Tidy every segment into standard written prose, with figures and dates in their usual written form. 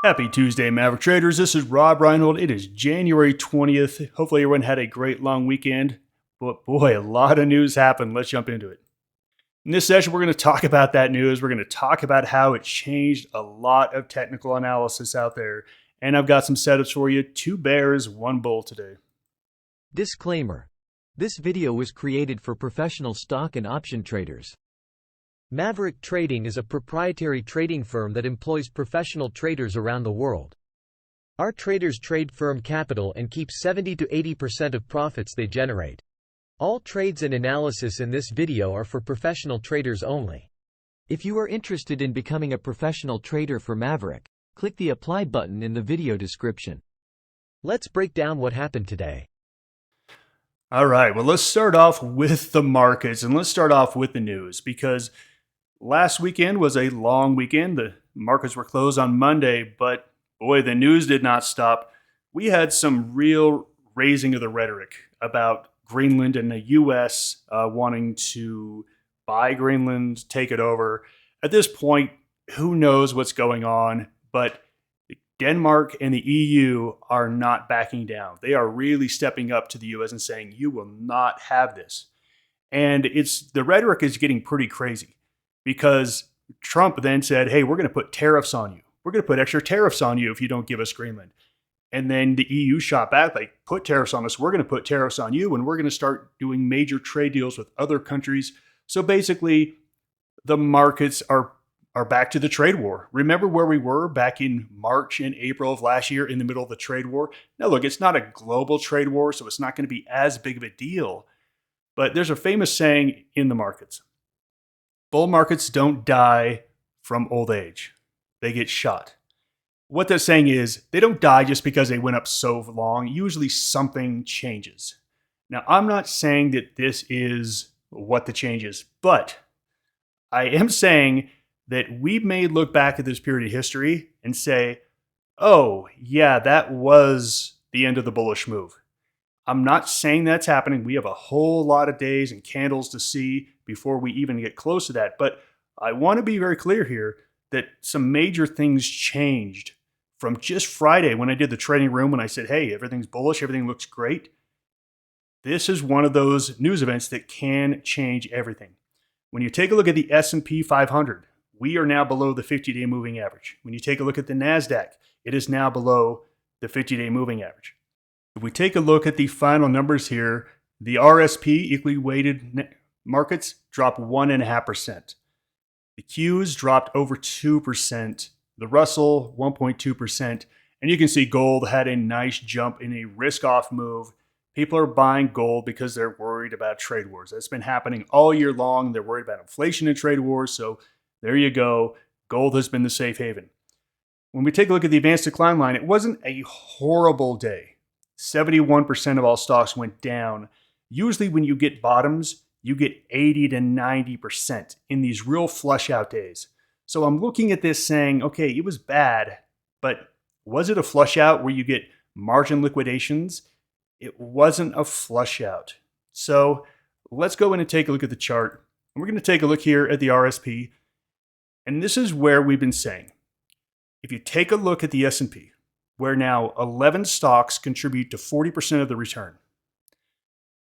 Happy Tuesday, Maverick Traders. This is Reinhold. It is January 20th. Hopefully everyone had a great long weekend. But boy, a lot of news happened. Let's jump into it. In this session, we're going to talk about that news. We're going to talk about how it changed a lot of technical analysis out there. And I've got some setups for you. 2 bears, 1 bull today. Disclaimer. This video was created for professional stock and option traders. Maverick Trading is a proprietary trading firm that employs professional traders around the world. Our traders trade firm capital and keep 70 to 80% of profits they generate. All trades and analysis in this video are for professional traders only. If you are interested in becoming a professional trader for Maverick, click the apply button in the video description. Let's break down what happened today. All right, well, let's start off with the markets and let's start off with the news because last weekend was a long weekend. The markets were closed on Monday, but boy, the news did not stop. We had some real raising of the rhetoric about Greenland and the U.S. Wanting to buy Greenland, take it over. At this point, who knows what's going on, but Denmark and the EU are not backing down. They are really stepping up to the U.S. and saying, you will not have this. And the rhetoric is getting pretty crazy. Because Trump then said, hey, we're going to put tariffs on you. We're going to put extra tariffs on you if you don't give us Greenland. And then the EU shot back, like, put tariffs on us. We're going to put tariffs on you, and we're going to start doing major trade deals with other countries. So basically, the markets are back to the trade war. Remember where we were back in March and April of last year in the middle of the trade war? Now, look, it's not a global trade war, so it's not going to be as big of a deal. But there's a famous saying in the markets. Bull markets don't die from old age. They get shot. What they're saying is they don't die just because they went up so long. Usually something changes. Now, I'm not saying that this is what the change is, but I am saying that we may look back at this period of history and say, oh, yeah, that was the end of the bullish move. I'm not saying that's happening. We have a whole lot of days and candles to see before we even get close to that. But I want to be very clear here that some major things changed from just Friday when I did the trading room when I said, hey, everything's bullish, everything looks great. This is one of those news events that can change everything. When you take a look at the S&P 500, we are now below the 50-day moving average. When you take a look at the NASDAQ, it is now below the 50-day moving average. If we take a look at the final numbers here, the RSP, equally weighted markets, dropped 1.5%. The Qs dropped over 2%. The Russell, 1.2%. And you can see gold had a nice jump in a risk-off move. People are buying gold because they're worried about trade wars. That's been happening all year long. They're worried about inflation and trade wars. So there you go. Gold has been the safe haven. When we take a look at the advanced decline line, it wasn't a horrible day. 71% of all stocks went down. Usually when you get bottoms, you get 80 to 90% in these real flush out days. So I'm looking at this saying, okay, it was bad, but was it a flush out where you get margin liquidations? It wasn't a flush out. So let's go in and take a look at the chart. And we're going to take a look here at the RSP. And this is where we've been saying, if you take a look at the S&P, where now 11 stocks contribute to 40% of the return.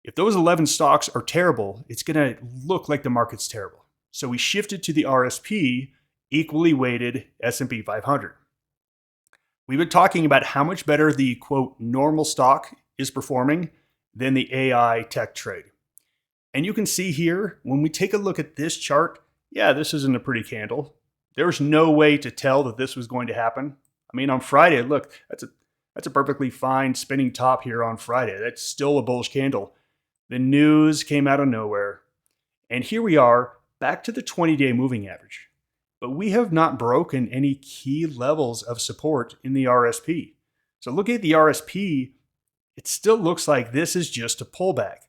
If those 11 stocks are terrible, it's going to look like the market's terrible. So we shifted to the RSP, equally weighted S&P 500. We've been talking about how much better the, quote, normal stock is performing than the AI tech trade. And you can see here, when we take a look at this chart, yeah, this isn't a pretty candle. There's no way to tell that this was going to happen. I mean, on Friday, look, that's a perfectly fine spinning top here on Friday. That's still a bullish candle. The news came out of nowhere. And here we are, back to the 20-day moving average. But we have not broken any key levels of support in the RSP. So looking at the RSP, it still looks like this is just a pullback.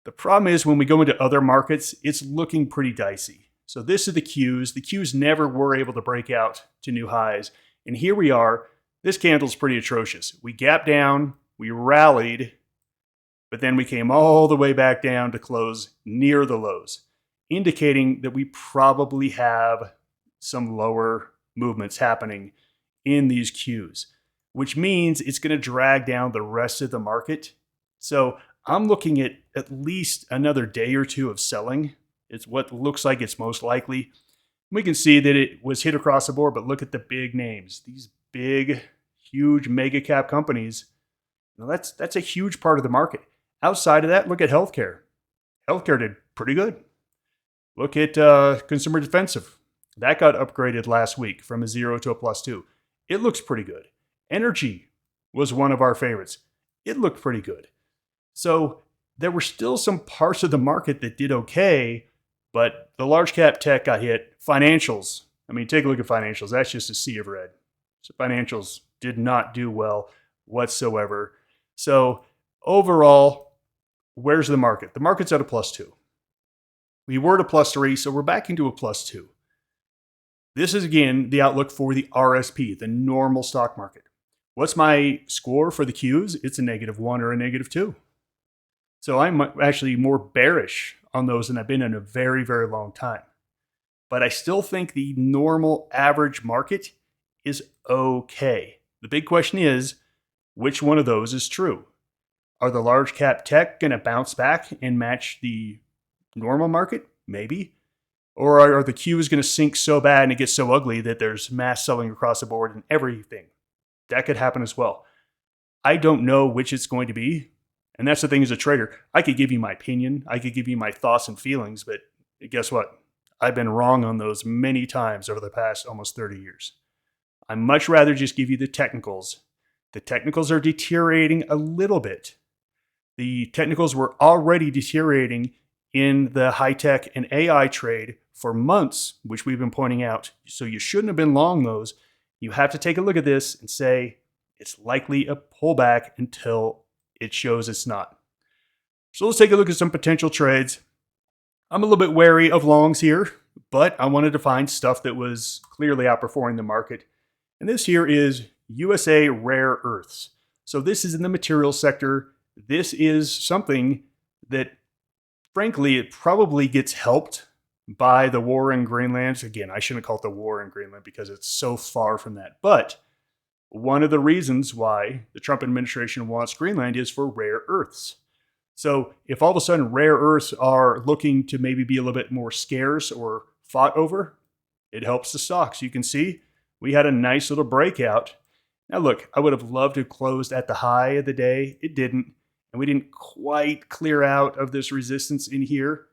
The problem is when we go into other markets, it's looking pretty dicey. So this is the Qs. The Qs never were able to break out to new highs. And here we are. This candle's pretty atrocious. We gapped down, we rallied, but then we came all the way back down to close near the lows, indicating that we probably have some lower movements happening in these Qs, which means it's going to drag down the rest of the market. So I'm looking at least another day or two of selling. It's what looks like it's most likely. We can see that it was hit across the board, but look at the big names. These big, huge mega cap companies. Now that's a huge part of the market. Outside of that, look at healthcare. Healthcare did pretty good. Look at consumer defensive. That got upgraded last week from a 0 to a +2. It looks pretty good. Energy was one of our favorites. It looked pretty good. So there were still some parts of the market that did okay, but the large cap tech got hit. Financials, I mean, take a look at financials. That's just a sea of red. So financials did not do well whatsoever. So overall, where's the market? The market's at a +2. We were at a +3, so we're back into a +2. This is, again, the outlook for the RSP, the normal stock market. What's my score for the Qs? It's a -1 or a -2. So I'm actually more bearish on those than I've been in a very, very long time. But I still think the normal average market is okay. The big question is, which one of those is true? Are the large cap tech going to bounce back and match the normal market? Maybe. Or are the Qs going to sink so bad and it gets so ugly that there's mass selling across the board and everything? That could happen as well. I don't know which it's going to be. And that's the thing as a trader. I could give you my opinion. I could give you my thoughts and feelings. But guess what? I've been wrong on those many times over the past almost 30 years. I'd much rather just give you the technicals. The technicals are deteriorating a little bit. The technicals were already deteriorating in the high-tech and AI trade for months, which we've been pointing out. So you shouldn't have been long those. You have to take a look at this and say it's likely a pullback until it shows it's not. So let's take a look at some potential trades. I'm a little bit wary of longs here, but I wanted to find stuff that was clearly outperforming the market. And this here is USA Rare Earths. So this is in the materials sector. This is something that, frankly, it probably gets helped by the war in Greenland. Again, I shouldn't call it the war in Greenland because it's so far from that. But one of the reasons why the Trump administration wants Greenland is for rare earths. So if all of a sudden rare earths are looking to maybe be a little bit more scarce or fought over, it helps the stocks. You can see we had a nice little breakout. Now look, I would have loved to have closed at the high of the day. It didn't. And we didn't quite clear out of this resistance in here.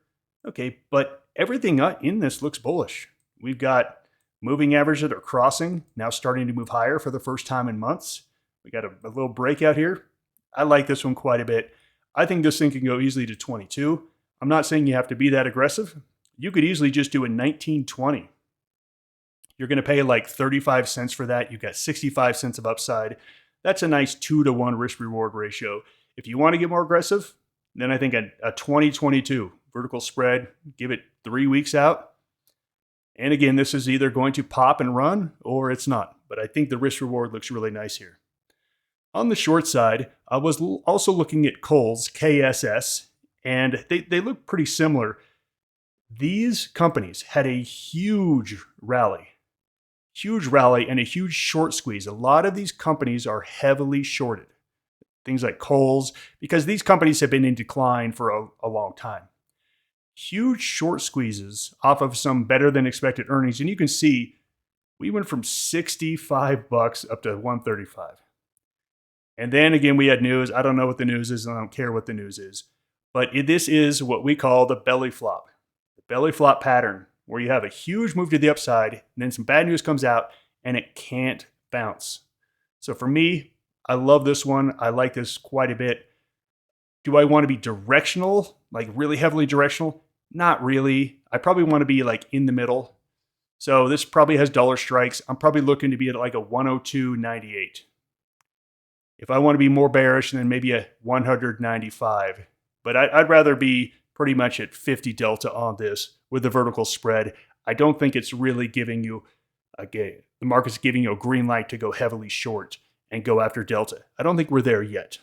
Okay, but everything in this looks bullish. We've got moving averages that are crossing, now starting to move higher for the first time in months. We got a little breakout here. I like this one quite a bit. I think this thing can go easily to 22. I'm not saying you have to be that aggressive. You could easily just do a 1920. You're going to pay like 35 cents for that. You've got 65 cents of upside. That's a nice 2-to-1 risk-reward ratio. If you want to get more aggressive, then I think a 2022 vertical spread, give it 3 weeks out. And again, this is either going to pop and run or it's not. But I think the risk reward looks really nice here. On the short side, I was also looking at Kohl's, KSS, and they look pretty similar. These companies had a huge rally and a huge short squeeze. A lot of these companies are heavily shorted. Things like Kohl's, because these companies have been in decline for a long time. Huge short squeezes off of some better than expected earnings. And you can see we went from $65 up to $135. And then again, we had news. I don't know what the news is, and I don't care what the news is. But this is what we call the belly flop. The belly flop pattern, where you have a huge move to the upside, and then some bad news comes out, and it can't bounce. So for me, I love this one. I like this quite a bit. Do I want to be directional, like really heavily directional? Not really. I probably want to be like in the middle. So this probably has dollar strikes. I'm probably looking to be at like a 102.98. If I want to be more bearish, then maybe a 195. But I'd rather be pretty much at 50 delta on this with the vertical spread. I don't think it's really giving you the market's giving you a green light to go heavily short and go after delta. I don't think we're there yet.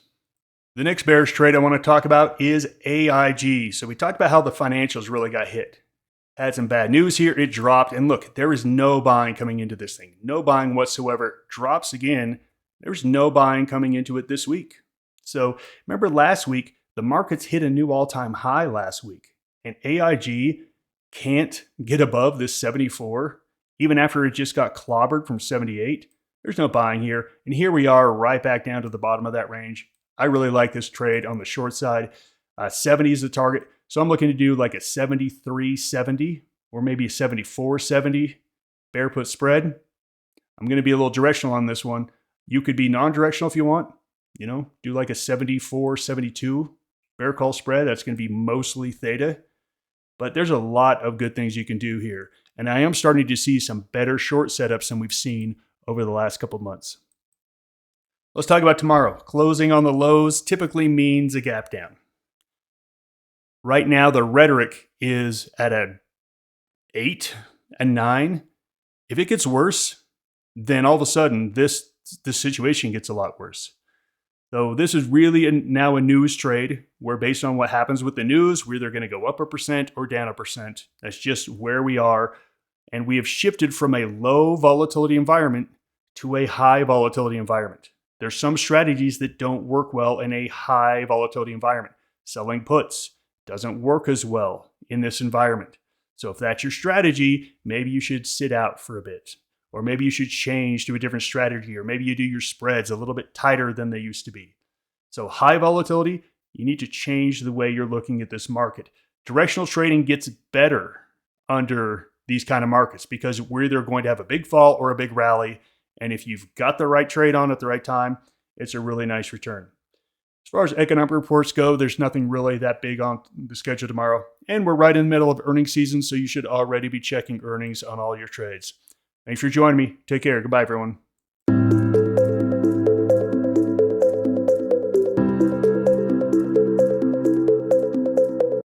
The next bearish trade I want to talk about is AIG. So we talked about how the financials really got hit. had some bad news here. It dropped. And look, there is no buying coming into this thing. No buying whatsoever. Drops again. There's no buying coming into it this week. So remember last week, the markets hit a new all-time high last week. And AIG can't get above this 74, even after it just got clobbered from 78. There's no buying here. And here we are right back down to the bottom of that range. I really like this trade on the short side. 70 is the target. So I'm looking to do like a 73.70 or maybe a 74.70 bear put spread. I'm going to be a little directional on this one. You could be non-directional if you want. Do like a 74.72 bear call spread. That's going to be mostly theta. But there's a lot of good things you can do here. And I am starting to see some better short setups than we've seen over the last couple of months. Let's talk about tomorrow. Closing on the lows typically means a gap down. Right now, the rhetoric is at a 8, a 9. If it gets worse, then all of a sudden, this situation gets a lot worse. So this is really now a news trade where based on what happens with the news, we're either going to go up 1% or down 1%. That's just where we are. And we have shifted from a low volatility environment to a high volatility environment. There's some strategies that don't work well in a high volatility environment. Selling puts doesn't work as well in this environment. So if that's your strategy, maybe you should sit out for a bit. Or maybe you should change to a different strategy, or maybe you do your spreads a little bit tighter than they used to be. So high volatility, you need to change the way you're looking at this market. Directional trading gets better under these kind of markets because we're either going to have a big fall or a big rally. And if you've got the right trade on at the right time, it's a really nice return. As far as economic reports go, there's nothing really that big on the schedule tomorrow. And we're right in the middle of earnings season, so you should already be checking earnings on all your trades. Thanks for joining me. Take care. Goodbye, everyone.